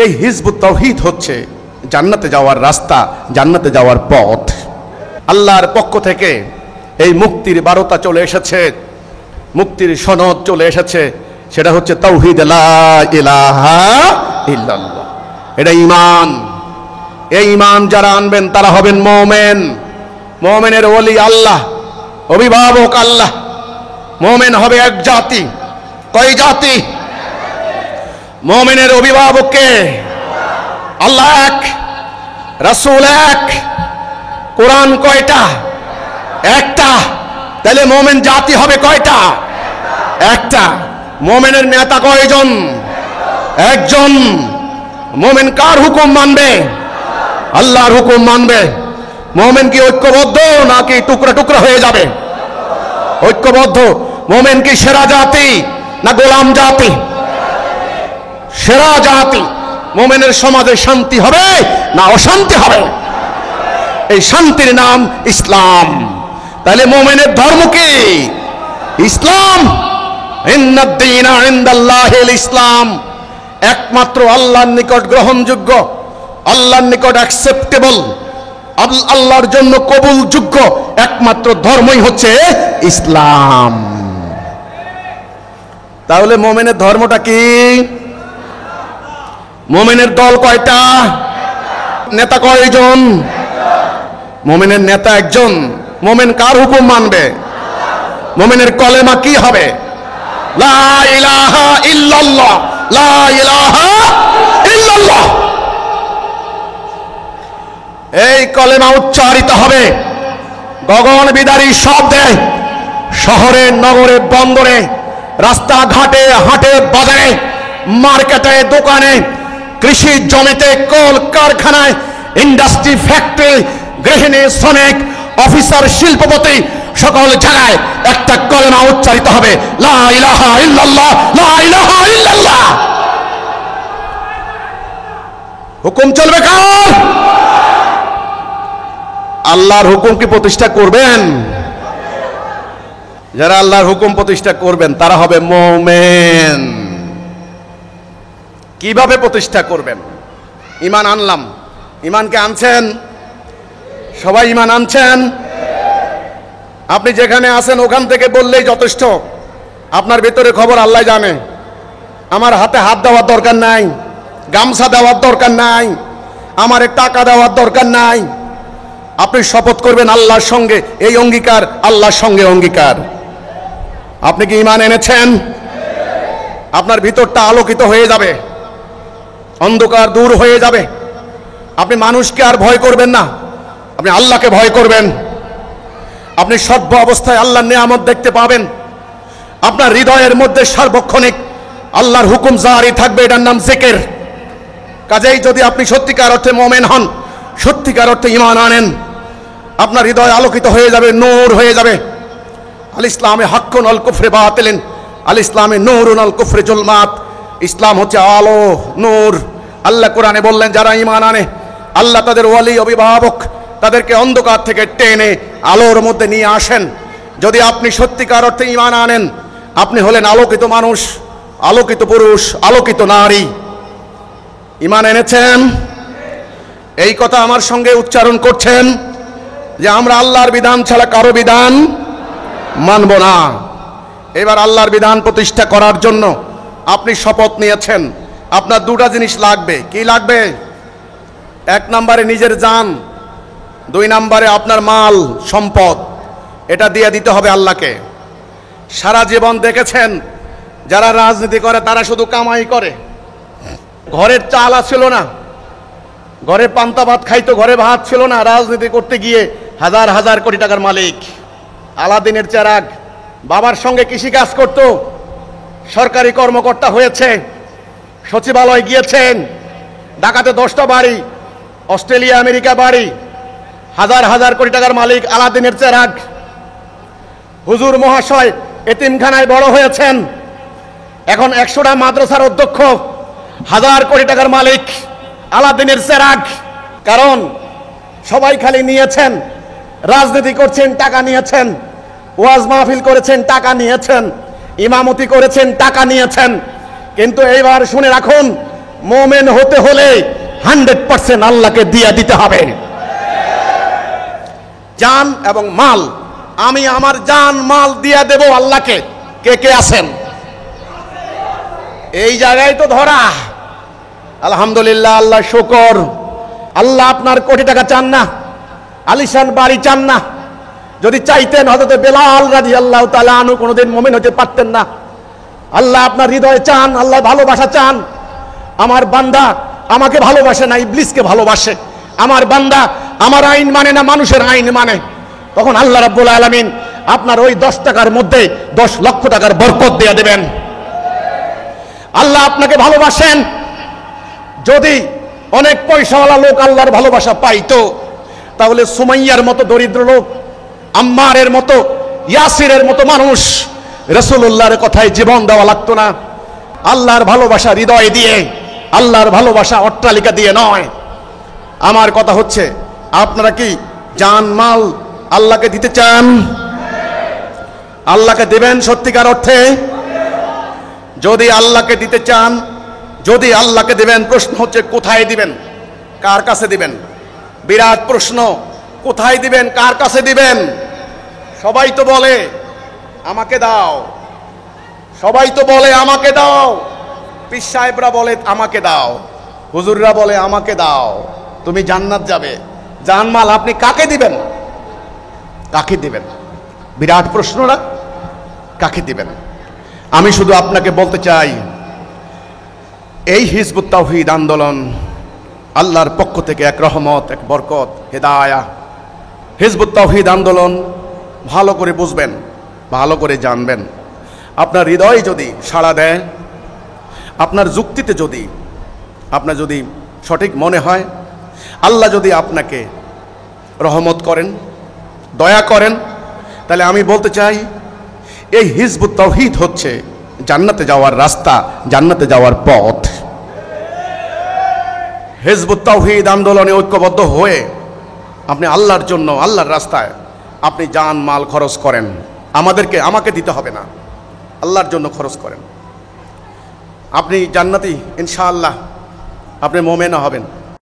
এই হিজবুত তাওহীদ হচ্ছে জান্নাতে যাওয়ার রাস্তা, জান্নাতে যাওয়ার পথ। আল্লাহর পক্ষ থেকে এই মুক্তির বার্তা চলে এসেছে, মুক্তির সনদ চলে এসেছে। সেটা হচ্ছে তাওহীদ, লা ইলাহা ইল্লাল্লাহ। এটা ঈমান। এই ঈমান যারা আনবেন তারা হবেন মুমিন। মুমিনের ওলি আল্লাহ, অভিভাবক আল্লাহ। মুমিন হবে এক জাতি। কয় জাতি? মুমিনের অভিভাবক কে? আল্লাহ এক, রাসূল এক, কোরআন কয়টা? একটা। তাহলে মুমিন জাতি হবে কয়টা? একটা। মুমিনের নেতা কয়জন? একজন। মুমিন কার হুকুম মানবে? আল্লাহর হুকুম মানবে। মুমিন কি ঐক্যবদ্ধ নাকি টুকরা টুকরা হয়ে যাবে? ঐক্যবদ্ধ। মুমিন কি সেরা জাতি না গোলাম জাতি? সেরা জাতি। মুমিনের সমাজে শান্তি হবে না অশান্তি হবে? এই শান্তির নাম ইসলাম। তাহলে মুমিনের ধর্ম কি? ইসলাম। ইন্নাদ-দীনা ইনদাল্লাহিল ইসলাম। একমাত্র আল্লাহর নিকট গ্রহণযোগ্য, আল্লাহর নিকট অ্যাকসেপ্টেবল, আল্লাহর জন্য কবুলযোগ্য একমাত্র ধর্মই হচ্ছে ইসলাম। তাহলে মুমিনের ধর্মটা কি? মুমিনের দল কয়টা? নেতা কয়জন? মুমিনের নেতা একজন। মুমিন কার হুকুম মানবে? মুমিনের কলেমা কি হবে? লা ইলাহা ইল্লাল্লাহ, লা ইলাহা ইল্লাল্লাহ। এই কলেমা উচ্চারিত হবে গগন বিদারী শব্দে, শহরে নগরে বন্দরে, রাস্তাঘাটে হাটে বাজারে, মার্কেটে দোকানে, কৃষি জমিতে, কল কারখানায়, ইন্ডাস্ট্রি ফ্যাক্টরি, গৃহিণী শ্রমিক অফিসার শিল্পপতি সকল জায়গায় একটা কলেমা উচ্চারিত হবে, লা ইলাহা ইল্লাল্লাহ, লা ইলাহা ইল্লাল্লাহ। হুকুম চলবে কার? আল্লাহর হুকুম কি প্রতিষ্ঠা করবেন? যারা আল্লাহর হুকুম প্রতিষ্ঠা করবেন তারা হবে মুমিন। কিভাবে প্রতিষ্ঠা করবেন? ঈমান আনলাম। ঈমানকে আনছেন? সবাই ঈমান আনছেন? আপনি যেখানে আছেন ওখান থেকে বললেই যথেষ্ট। আপনার ভিতরে খবর আল্লাহ জানে। আমার হাতে হাত দেওয়ার দরকার নাই, গামছা দেওয়ার দরকার নাই, আমার টাকা দেওয়ার দরকার নাই। আপনি শপথ করবেন আল্লাহর সঙ্গে, এই অঙ্গীকার আল্লাহর সঙ্গে অঙ্গীকার। আপনি কি ঈমান এনেছেন? আপনার ভিতরটা আলোকিত হয়ে যাবে, অন্ধকার দূর হয়ে যাবে। আপনি মানুষকে আর ভয় করবেন না, আপনি আল্লাহকে ভয় করবেন। আপনি সর্ব অবস্থায় আল্লাহর নিয়ামত দেখতে পাবেন। আপনার হৃদয়ের মধ্যে সার্বক্ষণিক আল্লাহর হুকুম জারি থাকবে, এটার নাম জিকির। কাজেই যদি আপনি সত্যিকার অর্থে মুমিন হন, সত্যিকার অর্থে ঈমান আনেন, আপনার হৃদয় আলোকিত হয়ে যাবে, নূর হয়ে যাবে। আল ইসলামে হাক্কুন আল কুফরে বাতিলিন, আল ইসলামে নূরুন আল কুফরে জুলমাত। ইসলাম হচ্ছে আলো, নূর। আল্লাহ কোরআনে বললেন যারা ঈমান আনে, আল্লাহ তাদের ওয়ালি, অভিভাবক, তাদেরকে অন্ধকার থেকে টেনে আলোর মধ্যে নিয়ে আসেন। যদি আপনি সত্যিকার অর্থে ঈমান আনেন, আপনি হলেন আলোকিত মানুষ, আলোকিত পুরুষ, আলোকিত নারী। ঈমান এনেছেন? এই কথা আমার সঙ্গে উচ্চারণ করছেন যে আমরা আল্লাহর বিধান ছাড়া কারো বিধান মানব না। এবার আল্লাহর বিধান প্রতিষ্ঠা করার জন্য আপনি শপথ নিয়েছেন। আপনার দুটা জিনিস লাগবে। কি লাগবে? এক নম্বরে নিজের জান, দুই নম্বরে আপনার মাল সম্পদ। এটা দিয়ে দিতে হবে আল্লাহকে। সারা জীবন দেখেছেন যারা রাজনীতি করে তারা শুধু কামাই করে। ঘরের চাল ছিল না, ঘরে পান্তা ভাত খাইতো, ঘরে ভাত ছিল না। রাজনীতি করতে গিয়ে হাজার হাজার কোটি টাকার মালিক। আলাদিনের চেরাগ বাবার সঙ্গে কৃষিকাজ করত, সরকারি কর্মকর্তা হয়েছে, সচিবালয় গিয়েছেন, ঢাকাতে 10টা বাড়ি, অস্ট্রেলিয়া আমেরিকা বাড়ি, হাজার হাজার কোটি টাকার মালিক আলাদিনের চেরাগ। হুজুর মহাশয় এতিমখানায় বড় হয়েছেন, এখন 100টা মাদ্রাসার অধ্যক্ষ, হাজার কোটি টাকার মালিক আলাদিনের চেরাগ। কারণ সবাই খালি নিয়েছেন, রাজনীতি করছেন, টাকা নিয়েছেন, ওয়াজ মাহফিল করেছেন, টাকা নিয়েছেন, ইমামতি করেছেন, টাকা নিয়েছেন। কিন্তু এইবার শুনে রাখুন, মোমেন হতে হলে 100% আল্লাহকে দিয়ে দিতে হবে। জান এবং মাল, আমি আমার জান মাল দিয়ে দেব আল্লাহকে। কে কে আছেন? এই জায়গায় তো ধরা। আলহামদুলিল্লাহ, আল্লাহ শুকর। আল্লাহ আপনার কোটি টাকা চান না, আলিশান বাড়ি চান না। যদি চাইতেন হযরত বেলাল রাদিয়াল্লাহু তাআলা আনহু কোনোদিন মুমিন হতে পারতেন না। আল্লাহ আপনার হৃদয় চান, আল্লাহ ভালোবাসা চান। আমার বান্দা আমাকে ভালোবাসে না, ইবলিসকে ভালোবাসে। আমার বান্দা আমার আইন মানে না, মানুষের আইন মানে। তখন আল্লাহ রাব্বুল আলামিন আপনার ওই 10 টাকার মধ্যে 10 লক্ষ টাকার বরকত দিয়ে দেবেন। আল্লাহ আপনাকে ভালোবাসেন। যদি অনেক পয়সাওয়ালা লোক আল্লাহর ভালোবাসা পাইতো, তাহলে সুমাইয়ার মতো দরিদ্র লোক, আম্মারের মতো, ইয়াসিরের মতো মানুষ রাসূলুল্লাহর কথায় জীবন দেওয়া লাগতো না। আল্লাহর ভালোবাসা হৃদয় দিয়ে, আল্লাহর ভালোবাসা অট্টালিকা দিয়ে নয়। আমার কথা হচ্ছে, আপনারা কি জান মাল আল্লাহকে দিতে চান? আল্লাহকে দেবেন সত্যিকার অর্থে? যদি আল্লাহকে দিতে চান, যদি আল্লাহকে দেবেন, প্রশ্ন হচ্ছে কোথায় দিবেন, কার কাছে দিবেন? বিরাট প্রশ্ন। কোথায় দিবেন, কার কাছে দিবেন? সবাই তো বলে আমাকে দাও, সবাই তো বলে আমাকে দাও। পীর সাহেবরা বলে আমাকে দাও, হুজুররা বলে আমাকে দাও, তুমি জান্নাত যাবে। জানমাল আপনি কাকে দিবেন? কাকে দিবেন? বিরাট প্রশ্ন না? কাকে দিবেন? আমি শুধু আপনাকে বলতে চাই, এই হিজবুত তাওহীদ আন্দোলন আল্লাহর পক্ষ থেকে এক রহমত, এক বরকত, হেদায়া। হিজবুত তাওহীদ আন্দোলন ভালো করে বুঝবেন, ভালো করে জানবেন। আপনার হৃদয় যদি সাড়া দেয়, আপনার যুক্তিতে যদি, আপনার যদি সঠিক মনে হয়, আল্লাহ যদি আপনাকে রহমত করেন, দয়া করেন, তাহলে আমি বলতে চাই এই হিজবুত তাওহীদ হচ্ছে জান্নাতে যাওয়ার রাস্তা, জান্নাতে যাওয়ার পথ। হিজবুত তাওহীদ আন্দোলনে ঐক্যবদ্ধ হয়ে আপনি আল্লাহর জন্য, আল্লাহর রাস্তায় আপনি জান মাল খরচ করেন। আমাকে দিতে হবে না, আল্লাহর জন্য খরচ করেন। আপনি জান্নাতি ইনশাআল্লাহ, আপনি মোমেনা হবেন।